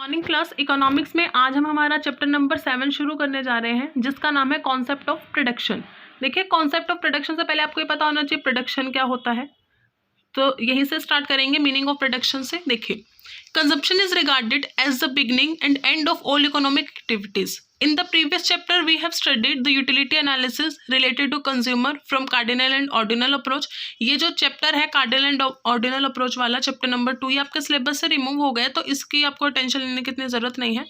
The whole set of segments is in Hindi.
मॉर्निंग क्लास इकोनॉमिक्स में आज हम हमारा चैप्टर नंबर 7 शुरू करने जा रहे हैं, जिसका नाम है कॉन्सेप्ट ऑफ प्रोडक्शन। देखिए, कॉन्सेप्ट ऑफ प्रोडक्शन से पहले आपको ये पता होना चाहिए प्रोडक्शन क्या होता है, तो यहीं से स्टार्ट करेंगे मीनिंग ऑफ प्रोडक्शन से। देखिए, consumption is regarded as the beginning and end of all economic activities. In the previous chapter, we have studied the utility analysis related to consumer from cardinal and ordinal approach. ये जो चैप्टर है कार्डिनल एंड ऑर्डिनल अप्रोच वाला, चैप्टर नंबर 2, ये आपके सिलेबस से रिमूव हो गया है, तो इसकी आपको टेंशन लेने की इतनी जरूरत नहीं है।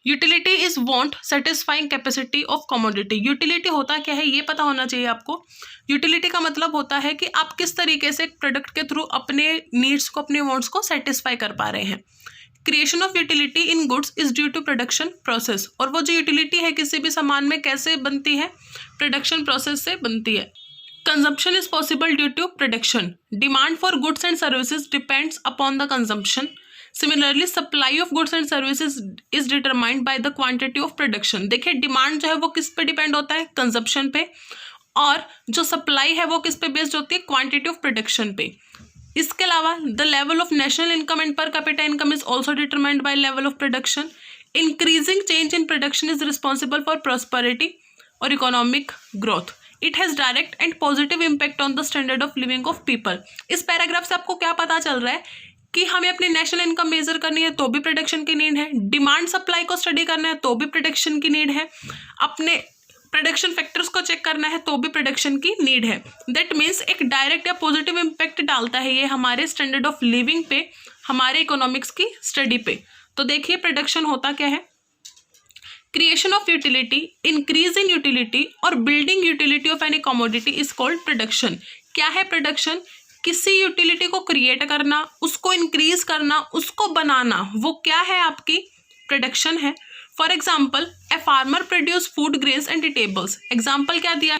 Utility is want satisfying capacity of commodity. Utility होता क्या है ये पता होना चाहिए आपको। यूटिलिटी का मतलब होता है कि आप किस तरीके से प्रोडक्ट के थ्रू अपने नीड्स को, अपने वांट्स को सेटिस्फाई कर पा रहे हैं। Creation of utility in goods is due to production process. और वो जो यूटिलिटी है किसी भी सामान में कैसे बनती है, प्रोडक्शन प्रोसेस से बनती है। Consumption is possible due to production. Demand for goods and services depends upon the consumption. Similarly supply of goods and services is determined by the quantity of production. देखिए, डिमांड जो है वो किस पे डिपेंड होता है, कंजम्पशन पे, और जो सप्लाई है वो किस पे बेस्ड होती है, क्वांटिटी ऑफ प्रोडक्शन पे। इसके अलावा the level of national income and per capita income is also determined by level of production. Increasing change in production is responsible for prosperity और economic growth. It has direct and positive impact on the standard of living of people. इस पैराग्राफ से आपको क्या पता चल रहा है कि हमें अपनी नेशनल इनकम मेजर करनी है तो भी प्रोडक्शन की नीड है, डिमांड सप्लाई को स्टडी करना है तो भी प्रोडक्शन की नीड है, अपने प्रोडक्शन फैक्टर्स को चेक करना है तो भी प्रोडक्शन की नीड है। दैट मीन्स एक डायरेक्ट या पॉजिटिव इम्पैक्ट डालता है ये हमारे स्टैंडर्ड ऑफ लिविंग पे, हमारे इकोनॉमिक्स की स्टडी पे। तो देखिए, प्रोडक्शन होता क्या है। Creation of utility, increase in utility और building utility of any commodity is called production. क्या है प्रोडक्शन? किसी यूटिलिटी को क्रिएट करना, उसको इंक्रीज करना, उसको बनाना, वो क्या है, आपकी प्रोडक्शन है। For example, a farmer produce food grains and eatables. Example क्या दिया,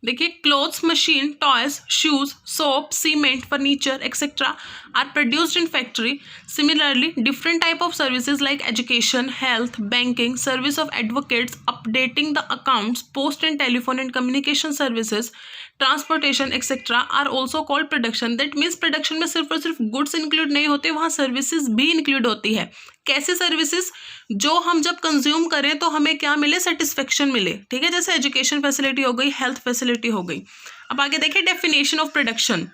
देखिए, clothes, machine, toys, shoes, soap, cement, furniture etcetera are produced in factory. Similarly different type of services like education, health, banking, service of advocates, updating the accounts, post and telephone and communication services, transportation etcetera are also called production. That means production में सिर्फ और सिर्फ गुड्स इंक्लूड नहीं होते, वहाँ सर्विसेज भी इंक्लूड होती है। कैसे सर्विसेज? जो हम जब कंज्यूम करें तो हमें क्या मिले, सेटिस्फेक्शन मिले, ठीक है। जैसे एजुकेशन फैसिलिटी हो गई, हेल्थ फैसिलिटी हो गई। अब आगे देखिए definition of production.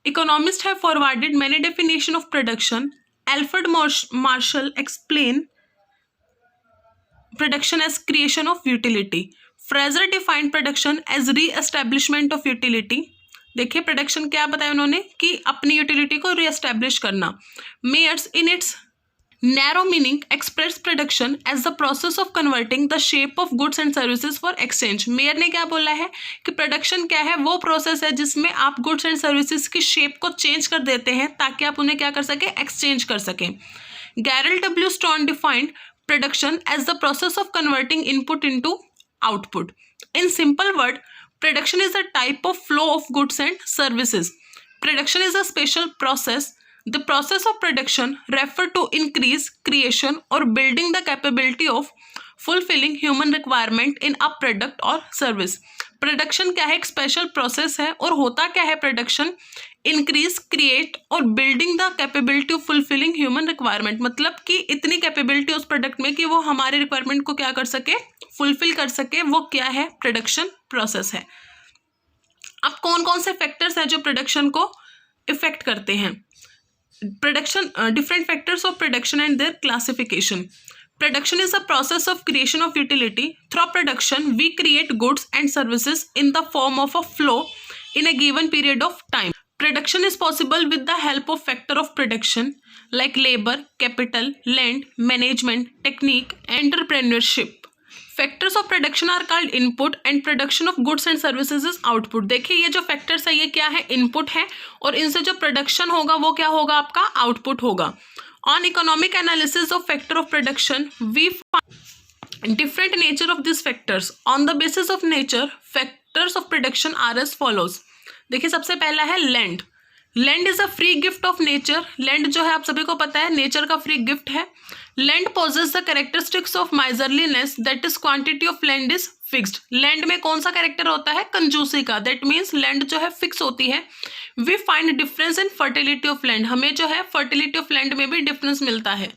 Economist have forwarded many definition of production. Alfred Marshall explain production as creation of utility. Fraser defined production as re-establishment of utility. देखिए, प्रोडक्शन क्या बताया उन्होंने कि अपनी यूटिलिटी को री-एस्टैब्लिश करना। Myers in its narrow meaning express production as the process of converting the shape of goods and services for exchange. Meyer ने क्या बोला है कि प्रोडक्शन क्या है, वो प्रोसेस है जिसमें आप गुड्स एंड सर्विसेज की शेप को चेंज कर देते हैं ताकि आप उन्हें क्या कर सकें, एक्सचेंज कर सकें। गैरल W Stone defined production as the process of converting input into output. In simple word, production is a type of flow of goods and services. Production is a special process. The process of production refer to increase, creation or building the capability of fulfilling human requirement in a product or service. Production क्या है, एक स्पेशल प्रोसेस है। और होता क्या है प्रोडक्शन? इंक्रीज, क्रिएट और building the capability of fulfilling human requirement. मतलब कि इतनी कैपेबिलिटी उस प्रोडक्ट में कि वो हमारे रिक्वायरमेंट को क्या कर सके, फुलफिल कर सके, वो क्या है, प्रोडक्शन प्रोसेस है। अब कौन कौन से फैक्टर्स हैं जो प्रोडक्शन को इफेक्ट करते हैं? Production, different factors of production and there classification. Production is a process of creation of utility. Through production, we create goods and services in the form of a flow in a given period of time. Production is possible with the help of factor of production like labor, capital, land, management, technique, entrepreneurship. Factors of production are called input and production of goods and services is output. देखिए, ये जो factors है ये क्या है, input है, और इनसे जो production होगा वो क्या होगा, आपका output होगा। On economic analysis of factor of production, we find different nature of these factors. On the basis of nature, factors of production are as follows. देखिए, सबसे पहला है land. Land is a free gift of nature. Land जो है आप सभी को पता है नेचर का फ्री गिफ्ट है। Land possess the characteristics of miserliness, that is quantity of land is fixed. Land में कौन सा कैरेक्टर होता है, कंजूसी का। दैट मीन्स लैंड जो है फिक्स होती है। We find difference in fertility of land, हमें जो है फर्टिलिटी ऑफ लैंड में भी डिफरेंस मिलता है।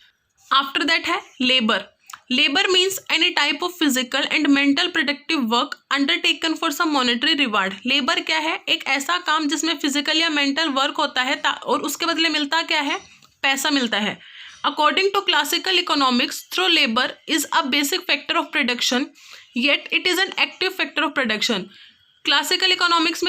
आफ्टर दैट है labour. Labour means any type of physical and mental productive work undertaken for some monetary reward. Labour क्या है? एक ऐसा काम जिसमें फिजिकल या मेंटल वर्क होता है और उसके बदले मिलता क्या है? पैसा मिलता है. According to classical economics, through labour is a basic factor of production, yet it is an active factor of production. Classical economics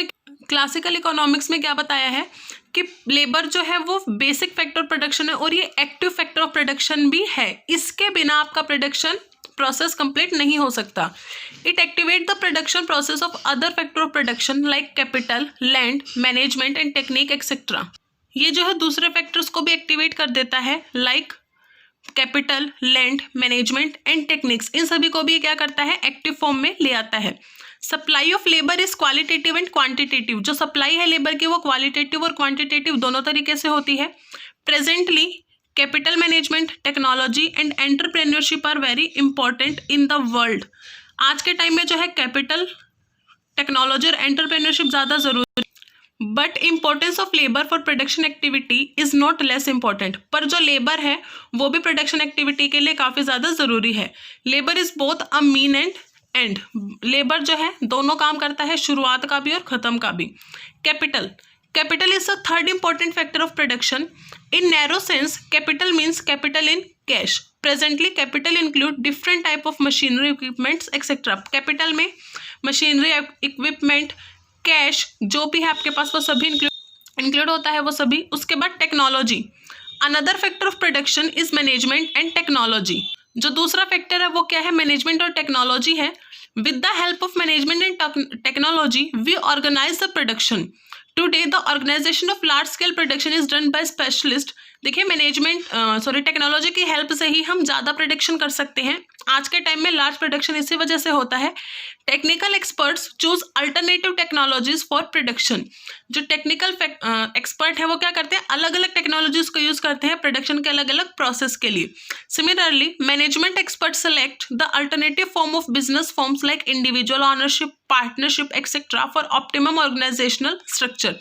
में क्या बताया है कि लेबर जो है वो बेसिक फैक्टर ऑफ प्रोडक्शन है और ये एक्टिव फैक्टर ऑफ प्रोडक्शन भी है. इसके बिना आपका प्रोडक्शन प्रोसेस कंप्लीट नहीं हो सकता. It activate the production process of other factor of production like capital, land, management and technique etcetera. ये जो है दूसरे फैक्टर्स को भी एक्टिवेट कर देता है, like capital, land, management and techniques. इन सभी को भी क्या करता है? एक्टिव फॉर्म में ले आता है. Supply of labour is qualitative and quantitative. जो सप्लाई है लेबर की वो क्वालिटेटिव और क्वांटिटेटिव दोनों तरीके से होती है. Presently capital management, technology and entrepreneurship are very important in the world. आज के टाइम में जो है कैपिटल, टेक्नोलॉजी और एंटरप्रेन्योरशिप ज़्यादा जरूरी है. But importance of labour for production activity is not less important. पर जो लेबर है वो भी प्रोडक्शन एक्टिविटी के लिए काफ़ी ज़्यादा ज़रूरी है. Labour is both a mean and and. Labour जो है दोनों काम करता है, शुरुआत का भी और ख़त्म का भी. Capital is the third important factor of production. In narrow sense capital means capital in cash. Presently capital include different type of machinery, equipments etcetera. Capital में मशीनरी, इक्विपमेंट, कैश जो भी है आपके पास वो सभी इंक्लूड होता है, वो सभी. उसके बाद technology. Another factor of production is management and technology. जो दूसरा फैक्टर है वो क्या है? मैनेजमेंट और टेक्नोलॉजी है. With the help of management and technology we organise the production. Today the organisation of large scale production is done by specialist. देखिए टेक्नोलॉजी की हेल्प से ही हम ज़्यादा प्रोडक्शन कर सकते हैं. आज के टाइम में लार्ज प्रोडक्शन इसी वजह से होता है. Technical experts choose alternative technologies for production. जो टेक्निकल एक्सपर्ट है वो क्या करते हैं? अलग अलग टेक्नोलॉजीज को यूज करते हैं प्रोडक्शन के अलग अलग प्रोसेस के लिए. Similarly management expert select the alternative form of business forms like individual ownership, partnership etcetera for optimum organisational structure.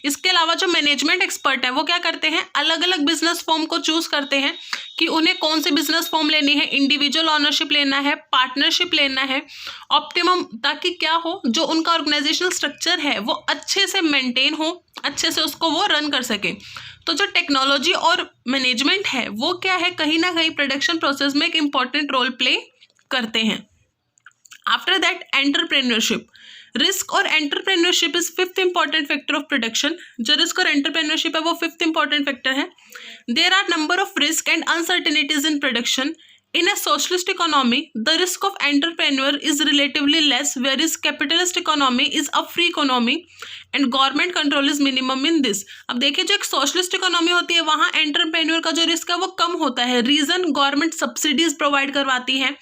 इसके अलावा जो मैनेजमेंट एक्सपर्ट है वो क्या करते हैं? अलग अलग बिजनेस फॉर्म को चूज करते हैं कि उन्हें कौन सी बिजनेस फॉर्म लेनी है, इंडिविजुअल ऑनरशिप लेना है, पार्टनरशिप लेना है, ऑप्टिमम, ताकि क्या हो, जो उनका ऑर्गेनाइजेशनल स्ट्रक्चर है वो अच्छे से मेंटेन हो, अच्छे से उसको वो रन कर सके. तो जो टेक्नोलॉजी और मैनेजमेंट है वो क्या है? कहीं ना कहीं प्रोडक्शन प्रोसेस में एक इंपॉर्टेंट रोल प्ले करते हैं. After that entrepreneurship. रिस्क और entrepreneurship is fifth important factor of production. जो रिस्क और एंटरप्रेन्योरशिप है वो फिफ्थ इंपॉर्टेंट फैक्टर है. There are number of risk and uncertainties in production. In a socialist economy, the risk of entrepreneur is relatively less, whereas capitalist economy is a free economy and government control is minimum in this. अब देखिए जो एक सोशलिस्ट इकोनॉमी होती है वहाँ एंटरप्रेन्योर का जो रिस्क है वो कम होता है. रीज़न, गवर्नमेंट सब्सिडीज प्रोवाइड करवाती है,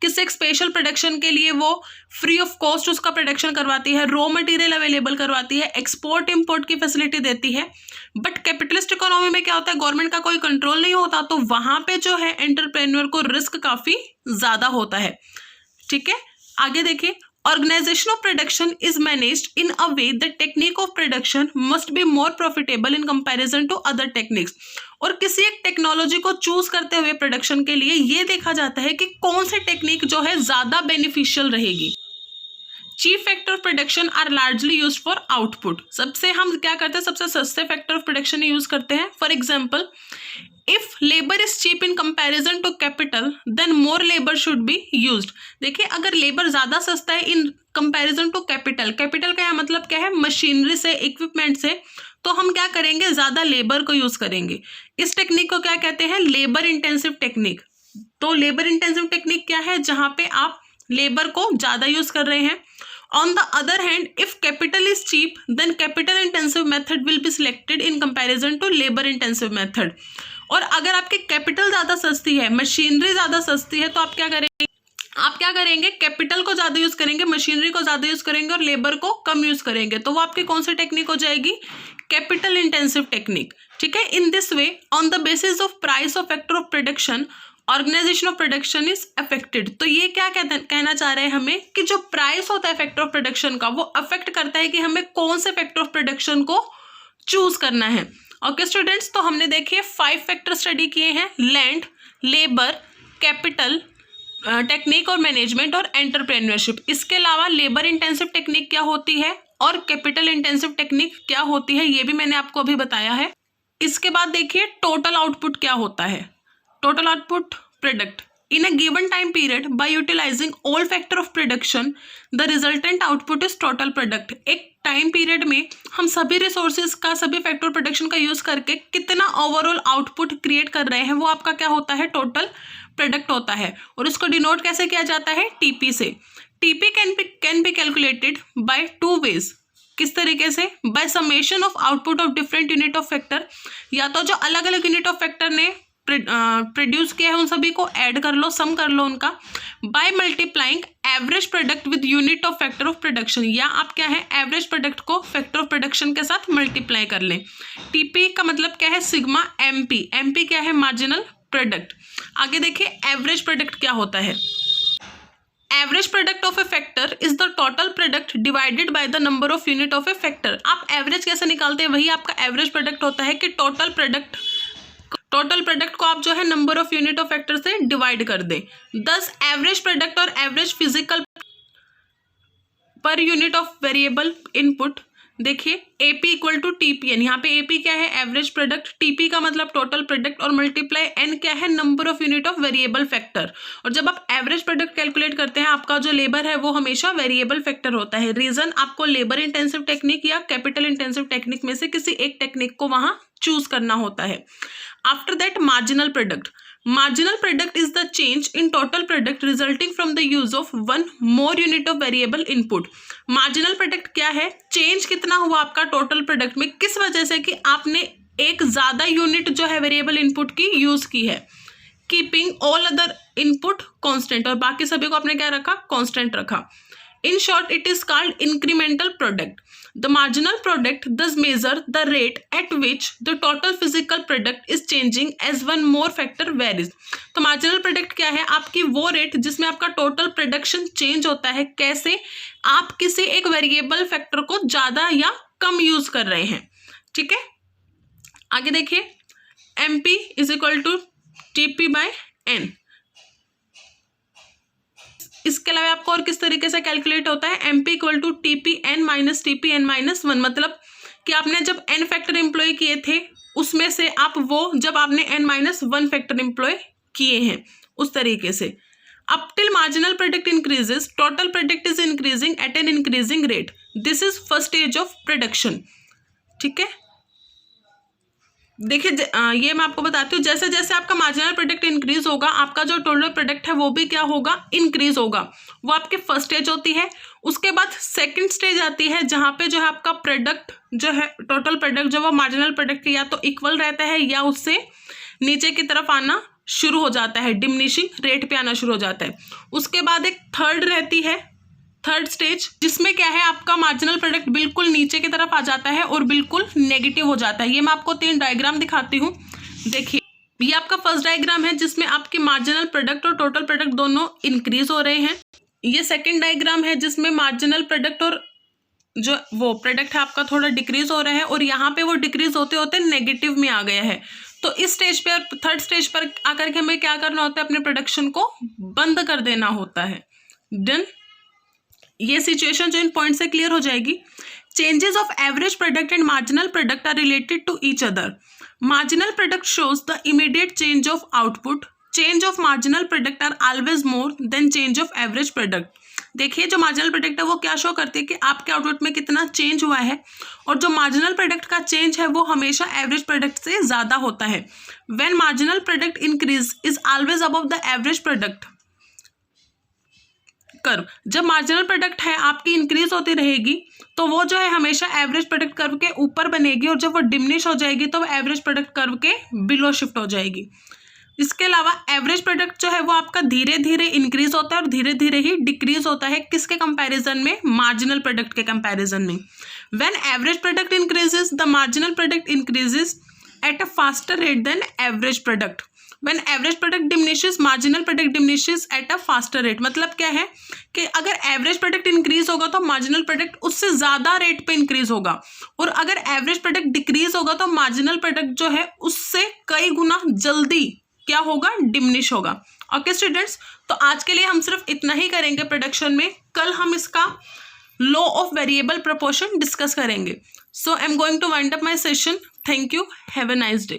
किसी एक स्पेशल प्रोडक्शन के लिए वो फ्री ऑफ कॉस्ट उसका प्रोडक्शन करवाती है, रॉ मटेरियल अवेलेबल करवाती है, एक्सपोर्ट इम्पोर्ट की फैसिलिटी देती है. बट कैपिटलिस्ट इकोनॉमी में क्या होता है? गवर्नमेंट का कोई कंट्रोल नहीं होता, तो वहाँ पे जो है एंटरप्रेन्योर को रिस्क काफ़ी ज़्यादा होता है. ठीक है, आगे देखिए. Organization of production is managed in a way that technique of production must be more profitable in comparison to other techniques. और किसी एक टेक्नोलॉजी को चूज करते हुए प्रोडक्शन के लिए ये देखा जाता है कि कौन सी टेक्निक जो है ज़्यादा बेनिफिशियल रहेगी. Cheap factor of production are largely use for output. सबसे हम क्या करते हैं? सबसे सस्ते फैक्टर ऑफ प्रोडक्शन यूज करते हैं. For example, if labour is cheap in comparison to capital then more labour should be used. देखिए अगर लेबर ज़्यादा सस्ता है in comparison to capital, capital का मतलब क्या है? मशीनरी से, इक्विपमेंट से, तो हम क्या करेंगे? ज़्यादा लेबर को यूज़ करेंगे. इस टेक्निक को क्या कहते हैं? Labour intensive technique. तो लेबर इंटेंसिव टेक्निक क्या है? जहाँ पे आप लेबर को ज़्यादा यूज़ कर रहे हैं. On the other hand, if capital is cheap, then capital intensive method will be selected in comparison to labor intensive method. और अगर आपकी कैपिटल ज़्यादा सस्ती है, मशीनरी ज़्यादा सस्ती है, तो आप क्या करेंगे? कैपिटल को ज़्यादा यूज़ करेंगे, मशीनरी को ज़्यादा यूज़ करेंगे और लेबर को कम यूज़ करेंगे. तो वो आपकी कौन सी टेक्निक हो जाएगी? Capital intensive technique. ठीक है. In this way, on the basis of price of factor of production, organisation of production is affected. तो ये क्या कहना चाह रहे हैं हमें कि जो प्राइस होता है फैक्टर ऑफ प्रोडक्शन का वो अफेक्ट करता है कि हमें कौन से फैक्टर ऑफ प्रोडक्शन को चूज करना है. ओके स्टूडेंट्स, तो हमने देखिए 5 फैक्टर स्टडी किए हैं. लैंड, लेबर, कैपिटल, टेक्निक और मैनेजमेंट और एंटरप्रेन्योरशिप। इसके अलावा लेबर इंटेंसिव टेक्निक क्या होती है और कैपिटल इंटेंसिव टेक्निक क्या होती है, ये भी मैंने आपको अभी बताया है। इसके बाद देखिए टोटल आउटपुट क्या होता है। Total output product in a given time period by utilising all factor of production the resultant output is total product. एक टाइम पीरियड में हम सभी रिसोर्सेज का, सभी फैक्टर ऑफ प्रोडक्शन का यूज करके कितना ओवरऑल आउटपुट क्रिएट कर रहे हैं, वो आपका क्या होता है, टोटल प्रोडक्ट होता है। और इसको डिनोट कैसे किया जाता है, टीपी से। TP can be calculated by two ways. किस तरीके से, by summation of output of different unit of factor, या तो जो अलग अलग यूनिट ऑफ फैक्टर ने प्रोड्यूस किया है उन सभी को ऐड कर लो, सम कर लो उनका, by multiplying average product with unit of factor of production, या आप क्या है एवरेज प्रोडक्ट को फैक्टर ऑफ प्रोडक्शन के साथ मल्टीप्लाई कर लें। टीपी का मतलब क्या है, सिग्मा एमपी। एमपी क्या है, मार्जिनल प्रोडक्ट। आगे देखिए एवरेज प्रोडक्ट क्या होता है। Average product of A factor is the total product divided by the number of unit of A factor. आप एवरेज कैसे निकालते हैं, वही आपका एवरेज प्रोडक्ट होता है कि टोटल प्रोडक्ट को आप जो है number of unit of factor से डिवाइड कर दें। दस एवरेज प्रोडक्ट और average physical per unit of variable input, देखिए एपी इक्वल टू टीपीएन। यहाँ पे एपी क्या है, एवरेज प्रोडक्ट, टीपी का मतलब टोटल प्रोडक्ट, और मल्टीप्लाई एन क्या है, number of unit of variable factor. और जब आप एवरेज प्रोडक्ट कैलकुलेट करते हैं, आपका जो लेबर है वो हमेशा वेरिएबल फैक्टर होता है। रीजन, आपको लेबर इंटेंसिव टेक्निक या कैपिटल इंटेंसिव टेक्निक में से किसी एक टेक्निक को वहां चूज करना होता है। After that marginal product. Marginal product is the change in total product resulting from the use of one more unit of variable input. Marginal product क्या है, चेंज कितना हुआ आपका टोटल प्रोडक्ट में, किस वजह से कि आपने एक ज़्यादा यूनिट जो है वेरिएबल इनपुट की यूज़ की है। Keeping all other input constant, और बाकी सभी को आपने क्या रखा, कॉन्स्टेंट रखा। In short, it is called incremental product. The marginal product thus measure the rate at which the total physical product is changing as one more factor varies. तो marginal product क्या है, आपकी वो रेट जिसमें आपका टोटल प्रोडक्शन चेंज होता है। कैसे, आप किसी एक वेरिएबल फैक्टर को ज़्यादा या कम यूज कर रहे हैं। ठीक है, आगे देखिए MP is equal to TP by N। इसके अलावा आपको और किस तरीके से कैलकुलेट होता है, MP equal to TPN minus TPN minus 1। मतलब कि आपने जब n फैक्टर एम्प्लॉय किए थे उसमें से आप वो जब आपने n माइनस 1 फैक्टर एम्प्लॉय किए हैं उस तरीके से। Up till marginal product increases, total product is increasing at an increasing rate. This is first stage of production. ठीक है, देखिए ये मैं आपको बताती हूँ, जैसे जैसे आपका मार्जिनल प्रोडक्ट इंक्रीज होगा, आपका जो टोटल प्रोडक्ट है वो भी क्या होगा, इंक्रीज होगा। वो आपकी फर्स्ट स्टेज होती है। उसके बाद सेकंड स्टेज आती है जहाँ पे जो है आपका प्रोडक्ट जो है, टोटल प्रोडक्ट जो वो मार्जिनल प्रोडक्ट या तो इक्वल रहता है या उससे नीचे की तरफ आना शुरू हो जाता है, डिमिनिशिंग रेट पे आना शुरू हो जाता है। उसके बाद एक थर्ड रहती है, थर्ड स्टेज, जिसमें क्या है आपका मार्जिनल प्रोडक्ट बिल्कुल नीचे की तरफ आ जाता है और बिल्कुल नेगेटिव हो जाता है। ये मैं आपको 3 डायग्राम दिखाती हूँ। देखिए ये आपका फर्स्ट डायग्राम है जिसमें आपके मार्जिनल प्रोडक्ट और टोटल प्रोडक्ट दोनों इंक्रीज हो रहे हैं। ये सेकंड डायग्राम है जिसमें मार्जिनल प्रोडक्ट और जो वो प्रोडक्ट है आपका थोड़ा डिक्रीज हो रहा है, और यहाँ पे वो डिक्रीज होते होते नेगेटिव में आ गया है। तो इस स्टेज पे, थर्ड स्टेज पर आकर के हमें क्या करना होता है, अपने प्रोडक्शन को बंद कर देना होता है। डन, ये सिचुएशन जो इन पॉइंट से क्लियर हो जाएगी। Changes of average product and marginal product are related to each other. Marginal product shows the immediate change of output. Change of marginal product are always more than change of average product. देखिए जो मार्जिनल प्रोडक्ट है वो क्या शो करती है कि आपके आउटपुट में कितना चेंज हुआ है, और जो मार्जिनल प्रोडक्ट का चेंज है वो हमेशा एवरेज प्रोडक्ट से ज़्यादा होता है। When marginal product increase is always above the average product curve. जब मार्जिनल प्रोडक्ट है आपकी इंक्रीज होती रहेगी तो वो जो है हमेशा एवरेज प्रोडक्ट कर्व के ऊपर बनेगी, और जब वो डिमिनिश हो जाएगी तो वो एवरेज प्रोडक्ट कर्व के बिलो शिफ्ट हो जाएगी। इसके अलावा एवरेज प्रोडक्ट जो है वो आपका धीरे धीरे इंक्रीज होता है और धीरे धीरे ही डिक्रीज होता है। किसके कंपैरिजन में, मार्जिनल प्रोडक्ट के कंपैरिजन में। When average product increases the marginal product increases at a faster rate than average product. When average product diminishes, marginal product diminishes at a faster rate। मतलब क्या है कि अगर एवरेज प्रोडक्ट इंक्रीज होगा तो मार्जिनल प्रोडक्ट उससे ज़्यादा रेट पे इंक्रीज होगा, और अगर एवरेज प्रोडक्ट डिक्रीज होगा तो मार्जिनल प्रोडक्ट जो है उससे कई गुना जल्दी क्या होगा, डिमिनिश होगा। ओके स्टूडेंट्स, तो आज के लिए हम सिर्फ इतना ही करेंगे प्रोडक्शन में। कल हम इसका law of variable proportion discuss करेंगे। So I am going to wind up my session. Thank you, have a nice day.